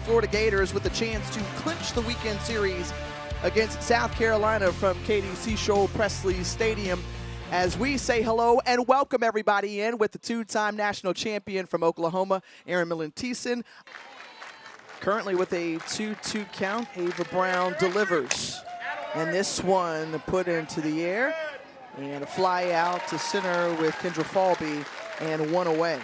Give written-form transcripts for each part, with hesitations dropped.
Florida Gators with a chance to clinch the weekend series against South Carolina from Katie Seashore Presley Stadium. As we say hello and welcome everybody in with the two-time national champion from Oklahoma, Erin Millen-Thiessen. Currently with a 2-2 count, Ava Brown delivers. And this one put into the air and a fly out to center with Kendra Falby and one away.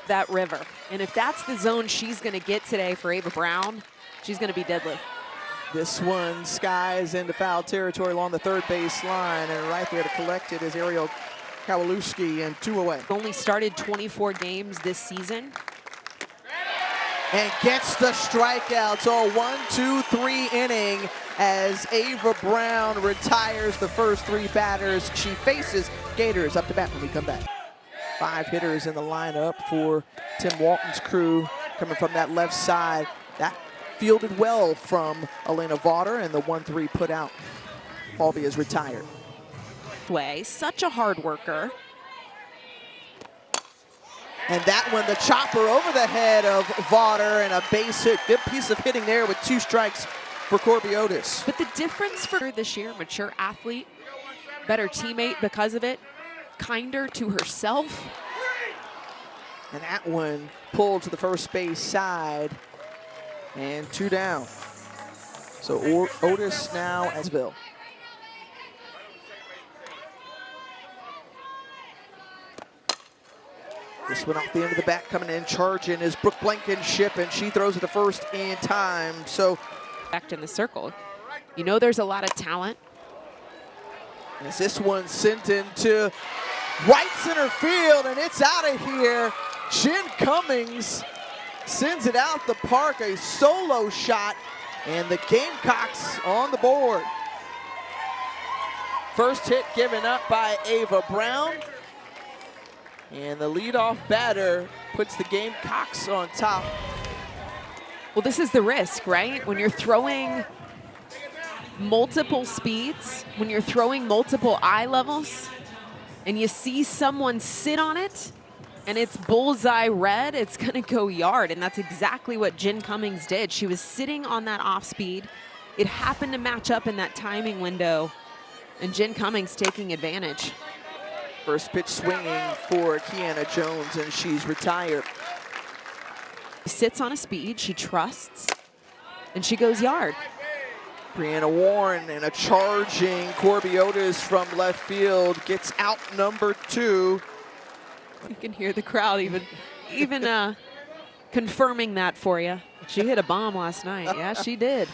That river. And if that's the zone she's going to get today for Ava Brown, she's going to be deadly. This one skies into foul territory along the third base line, and right there to collect it is Ariel Kowalewski, and two away. Only started 24 games this season. And gets the strikeout. So a 1-2-3 inning as Ava Brown retires the first three batters. She faces Gators up to bat when we come back. 5 hitters in the lineup for Tim Walton's crew coming from that left side. That fielded well from Elena Vaughter, and the 1-3 put out. Falby is retired. Such a hard worker. And that one, the chopper over the head of Vaughter, and a base hit. Good piece of hitting there with 2 strikes for Corby Otis. But the difference for her this year, mature athlete, better teammate because of it, kinder to herself. And that one pulled to the first base side, and 2 down. So Otis now as Bill. This one off the end of the bat, coming in, charging is Brooke Blankenship, and she throws it to first in time. So back in the circle. You know there's a lot of talent. as this one sent into right center field, and it's out of here. Jen Cummings sends it out the park, a solo shot, and the Gamecocks on the board. First hit given up by Ava Brown. And the leadoff batter puts the Gamecocks on top. Well, this is the risk, right? When you're throwing multiple speeds, when you're throwing multiple eye levels, and you see someone sit on it, and it's bullseye red, it's gonna go yard. And that's exactly what Jen Cummings did. She was sitting on that off speed. It happened to match up in that timing window, and Jen Cummings taking advantage. First pitch swinging for Kiana Jones, and she's retired. She sits on a speed, she trusts, and she goes yard. Brianna Warren and a charging Corby Otis from left field gets out number 2. You can hear the crowd even confirming that for you. She hit a bomb last night. Yeah, she did.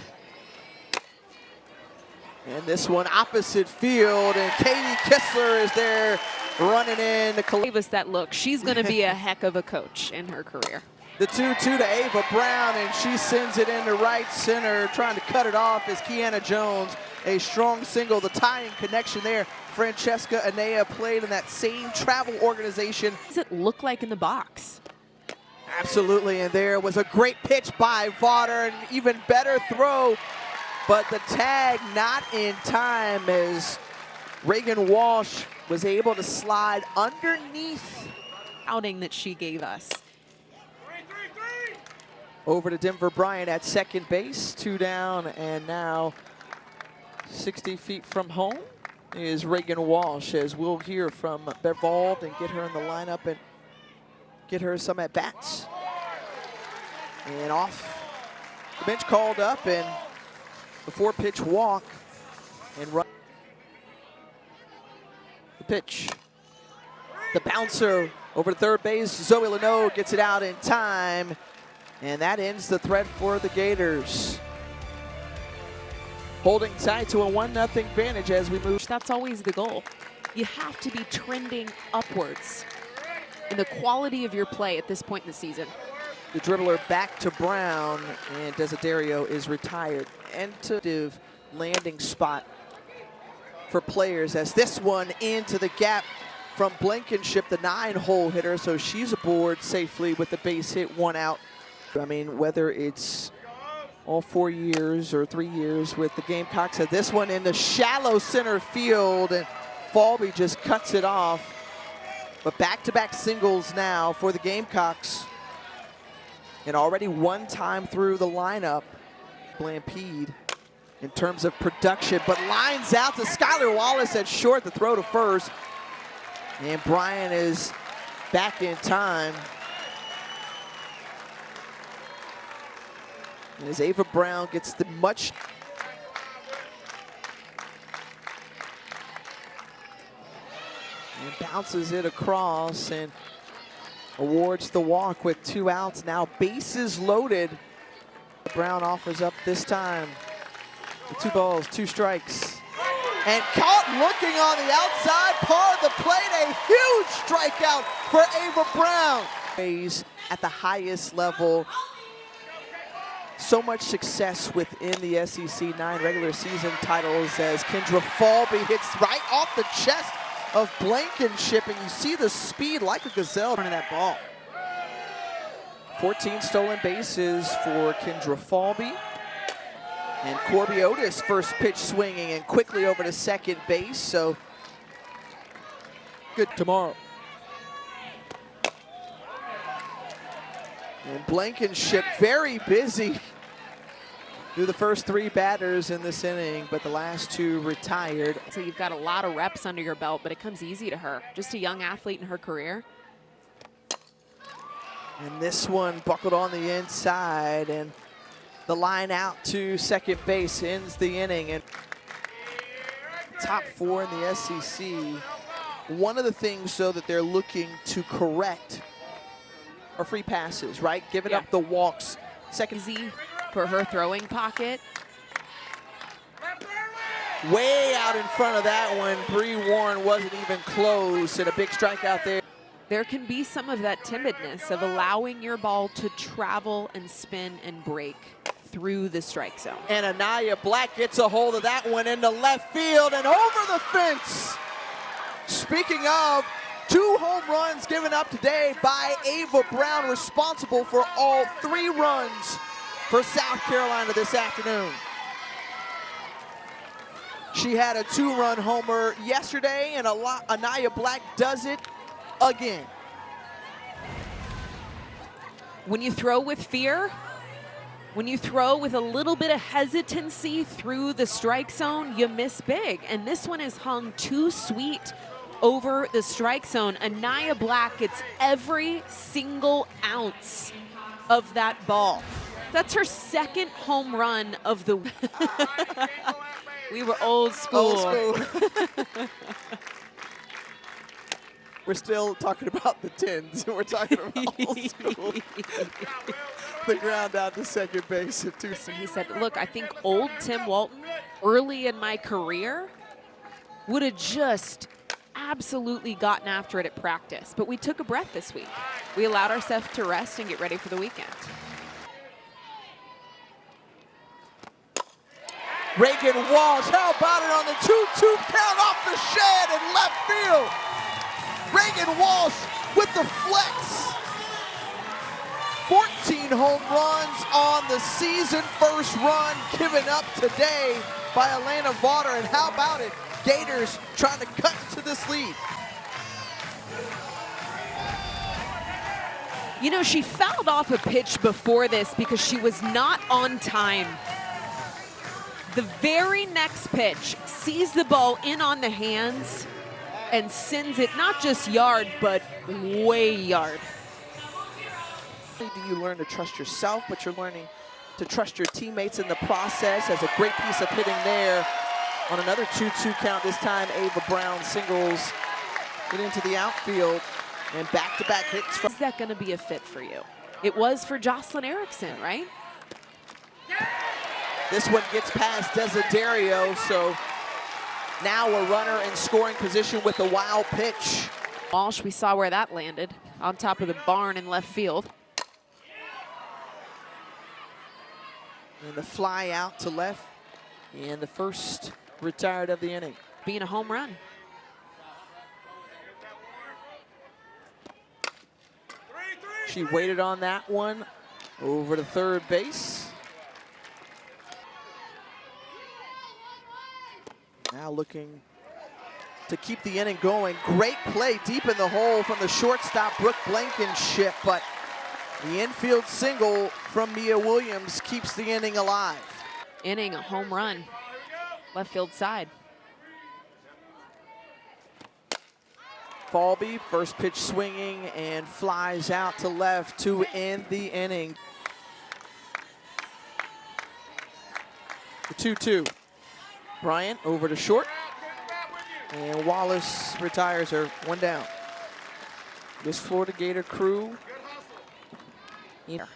And this one opposite field, and Katie Kistler is there running in to gave us that look. She's going to be a heck of a coach in her career. The 2-2 to Ava Brown, and she sends it into right center. Trying to cut it off is Kiana Jones. A strong single, the tying connection there. Francesca Anea played in that same travel organization. What does it look like in the box? Absolutely, and there was a great pitch by Vaughter, and even better throw, but the tag not in time as Reagan Walsh was able to slide underneath. Outing that she gave us. Over to Denver Bryant at second base, 2 down, and now 60 feet from home is Reagan Walsh, as we'll hear from Bev Auld and get her in the lineup and get her some at-bats. And off the bench called up, and the 4-pitch walk and run. The pitch. The bouncer over to third base. Zoe Leno gets it out in time, and that ends the threat for the Gators. Holding tight to a 1-0 advantage as we move. That's always the goal. You have to be trending upwards in the quality of your play at this point in the season. The dribbler back to Brown, and Desiderio is retired. Tentative landing spot for players as this one into the gap from Blankenship, the 9-hole hitter, so she's aboard safely with the base hit, 1 out. I mean, whether it's all 4 years or 3 years with the Gamecocks, at this one in the shallow center field, and Falby just cuts it off. But back-to-back singles now for the Gamecocks. And already one time through the lineup, Blampede in terms of production, but lines out to Skylar Wallace at short, the throw to first. And Brian is back in time. And as Ava Brown gets the much and bounces it across and awards the walk with 2 outs. Now bases loaded. Brown offers up this time. 2 balls, 2 strikes. And caught looking on the outside part of the plate. A huge strikeout for Ava Brown. At the highest level. So much success within the SEC 9 regular season titles as Kendra Falby hits right off the chest of Blankenship, and you see the speed like a gazelle running that ball. 14 stolen bases for Kendra Falby. And Corby Otis first pitch swinging and quickly over to second base, so good tomorrow. And Blankenship very busy through the first 3 batters in this inning, but the last 2 retired. So you've got a lot of reps under your belt, but it comes easy to her. Just a young athlete in her career. And this one buckled on the inside, and the line out to second base ends the inning. And top 4 in the SEC. One of the things, though, that they're looking to correct are free passes, right? Giving up the walks. Second easy for her throwing pocket. Way out in front of that one. Bree Warren wasn't even close, and a big strikeout there. There can be some of that timidness of allowing your ball to travel and spin and break through the strike zone. And Anaya Black gets a hold of that one into left field and over the fence. Speaking of, 2 home runs given up today by Ava Brown, responsible for all 3 runs for South Carolina this afternoon. She had a 2-run homer yesterday, and Anaya Black does it again. When you throw with fear, when you throw with a little bit of hesitancy through the strike zone, you miss big. And this one is hung too sweet over the strike zone. Anaya Black gets every single ounce of that ball. That's her 2nd home run of the We were old school. Old school. We're still talking about the 10s. We're talking about old school. The ground out to second base at 2. And he said, look, I think old Tim Walton, early in my career, would have just absolutely gotten after it at practice. But we took a breath this week. We allowed ourselves to rest and get ready for the weekend. Reagan Walsh, how about it on the 2-2 count off the shed in left field? Reagan Walsh with the flex. 14 home runs on the season. First run given up today by Atlanta Vaughter. And how about it? Gators trying to cut into this lead. You know, she fouled off a pitch before this because she was not on time. The very next pitch sees the ball in on the hands and sends it not just yard, but way yard. Do you learn to trust yourself, but you're learning to trust your teammates in the process. Has a great piece of hitting there on another 2-2 count. This time Ava Brown singles it into the outfield, and back-to-back hits. Is that going to be a fit for you? It was for Jocelyn Erickson, right? This one gets past Desiderio, so now a runner in scoring position with a wild pitch. Walsh, we saw where that landed, on top of the barn in left field. And the fly out to left, and the first retired of the inning. Being a home run. She waited on that one over to third base. Now looking to keep the inning going. Great play deep in the hole from the shortstop, Brooke Blankenship, but The infield single from Mia Williams keeps the inning alive. Inning, a home run, left field side. Falby, first pitch swinging and flies out to left to end the inning. The 2-2. Bryant over to short. And Wallace retires her, one down. This Florida Gator crew. Here.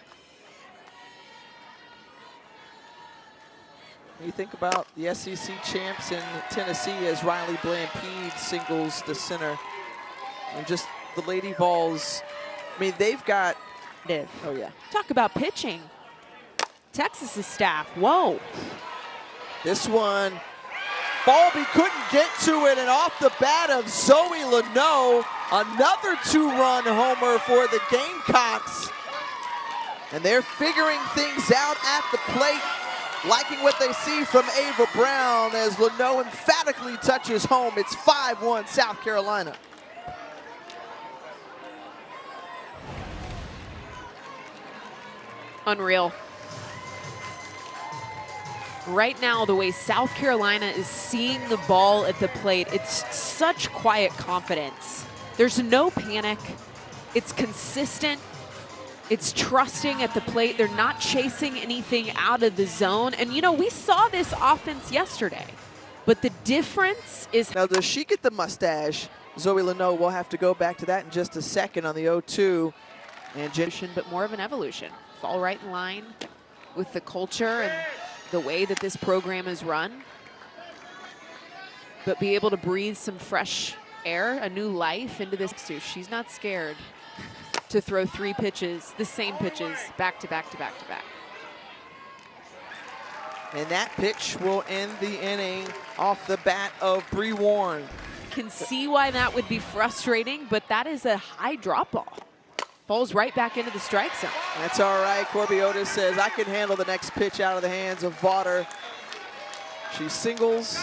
You think about the SEC champs in Tennessee as Riley Blampede singles the center. And just the Lady Vols, I mean, they've got, oh yeah. Talk about pitching. Texas's staff, whoa. This one, Falby couldn't get to it, and off the bat of Zoe Leno, another two-run homer for the Gamecocks. And they're figuring things out at the plate, liking what they see from Ava Brown as Leno emphatically touches home. It's 5-1 South Carolina. Unreal. Right now, the way South Carolina is seeing the ball at the plate, it's such quiet confidence. There's no panic. It's consistent. It's trusting at the plate. They're not chasing anything out of the zone. And, you know, we saw this offense yesterday. But the difference is... Now, does she get the mustache? Zoe Leno will have to go back to that in just a second on the 0-2. And but more of an evolution. Fall right in line with the culture and the way that this program is run. But be able to breathe some fresh air, a new life into this. She's not scared to throw three pitches, the same pitches, back to back to back to back. And that pitch will end the inning off the bat of Bree Warren. Can see why that would be frustrating, but that is a high drop ball. Falls right back into the strike zone. That's all right. Corby Otis says, I can handle the next pitch out of the hands of Vaughter. She singles.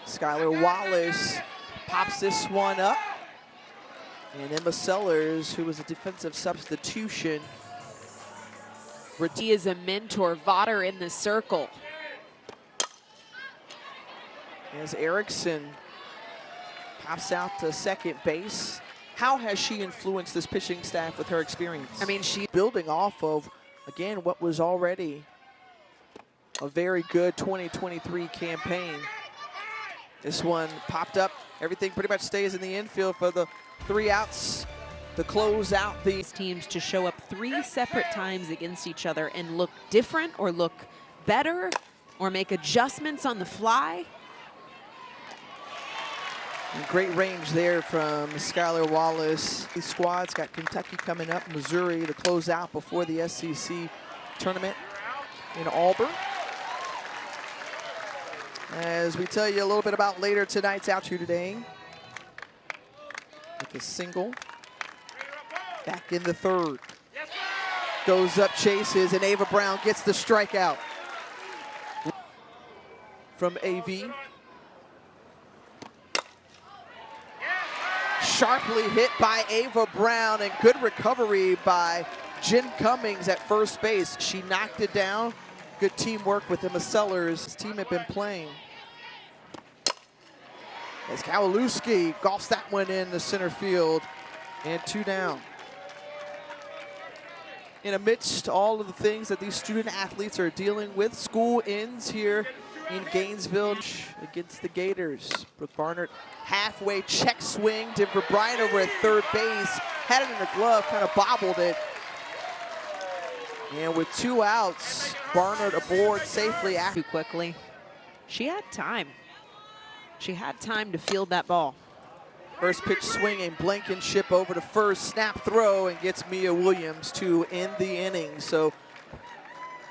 Skylar Wallace pops this one up. And Emma Sellers, who was a defensive substitution. He is a mentor. Vaughter in the circle. As Erickson pops out to second base. How has she influenced this pitching staff with her experience? I mean, she's building off of, again, what was already a very good 2023 campaign. This one popped up. Everything pretty much stays in the infield for the 3 outs to close out these teams to show up 3 separate times against each other and look different or look better or make adjustments on the fly. And great range there from Skylar Wallace. The squad's got Kentucky coming up, Missouri to close out before the SEC tournament in Auburn. As we tell you a little bit about later tonight's Out Here Today. With a single. Back in the third. Goes up, chases, and Ava Brown gets the strikeout. From AV. Sharply hit by Ava Brown, and good recovery by Jen Cummings at first base. She knocked it down. Good teamwork with Emma Sellers. This team had been playing. As Kowalewski golfs that one in the center field, and 2 down. In amidst all of the things that these student athletes are dealing with, school ends here in Gainesville against the Gators. Brooke Barnard, halfway check swing. Denver Bryant over at third base. Had it in her glove, kind of bobbled it. And with 2 outs, Barnard aboard safely. Too quickly. She had time. She had time to field that ball. First pitch swinging, Blankenship over to first, snap throw, and gets Mia Williams to end the inning. So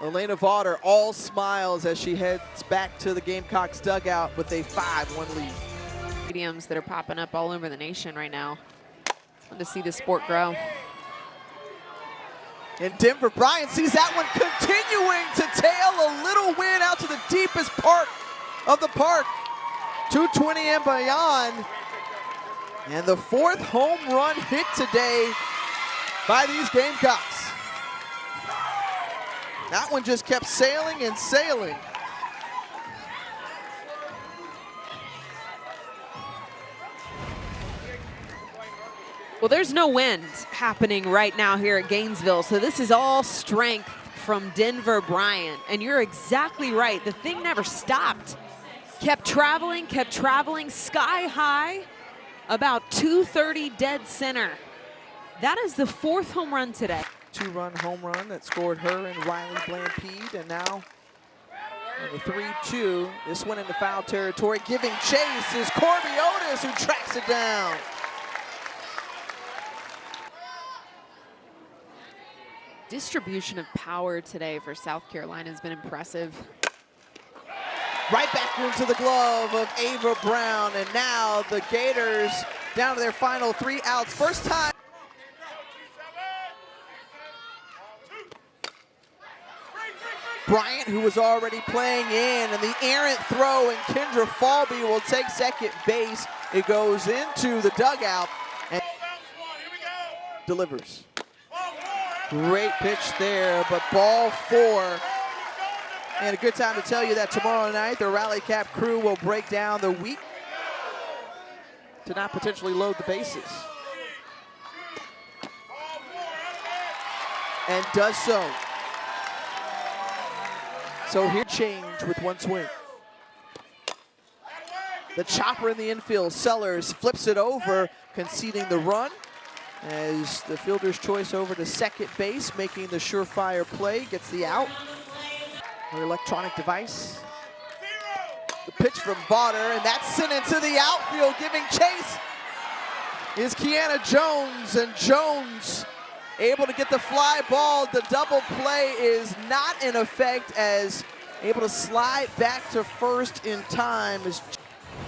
Elena Vaughter all smiles as she heads back to the Gamecocks dugout with a 5-1 lead. Stadiums that are popping up all over the nation right now. Fun to see the sport grow. And Denver Bryant sees that one continuing to tail a little win out to the deepest part of the park. 220 and beyond. And the 4th home run hit today by these Gamecocks. That one just kept sailing and sailing. Well, there's no wind happening right now here at Gainesville, so this is all strength from Denver Bryant. And you're exactly right. The thing never stopped. Kept traveling, sky high, about 230 dead center. That is the 4th home run today. 2-run home run that scored her and Riley Blampede, and now the 3-2. This one into foul territory. Giving chase is Corby Otis, who tracks it down. Distribution of power today for South Carolina has been impressive. Right back into the glove of Ava Brown, and now the Gators down to their final 3 outs. First time. Bryant, who was already playing in, and the errant throw, and Kendra Falby will take second base. It goes into the dugout and delivers. Great pitch there, but ball 4. And a good time to tell you that tomorrow night, the Rally Cap crew will break down the week to not potentially load the bases. And does so. So here, change with one swing. The chopper in the infield, Sellers flips it over, conceding the run as the fielder's choice over to second base, making the surefire play, gets the out. Our electronic device. The pitch from Vaughter, and that's sent into the outfield. Giving chase is Kiana Jones, and Jones able to get the fly ball. The double play is not in effect, as able to slide back to first in time. Is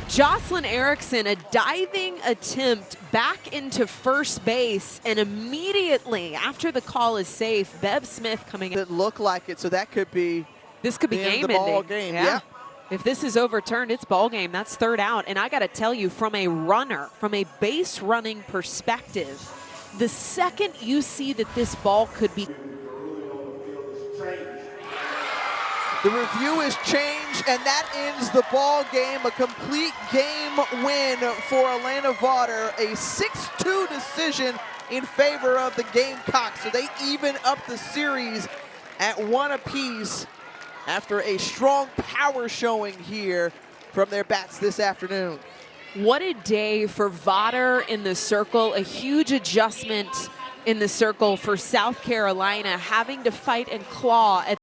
Jocelyn Erickson, a diving attempt back into first base, and immediately after the call is safe, Bev Smith coming in. It looked like it, so that could be. This could be game ending. Ball ending. game. Yeah. If this is overturned, it's ball game. That's 3rd out. And I got to tell you, from a runner, from a base running perspective, the second you see that this ball could be. The review is changed, and that ends the ball game. A complete game win for Elena Vaughter. A 6-2 decision in favor of the Gamecocks. So they even up the series at 1 apiece after a strong power showing here from their bats this afternoon. What a day for Vaughter in the circle. A huge adjustment in the circle for South Carolina, having to fight and claw at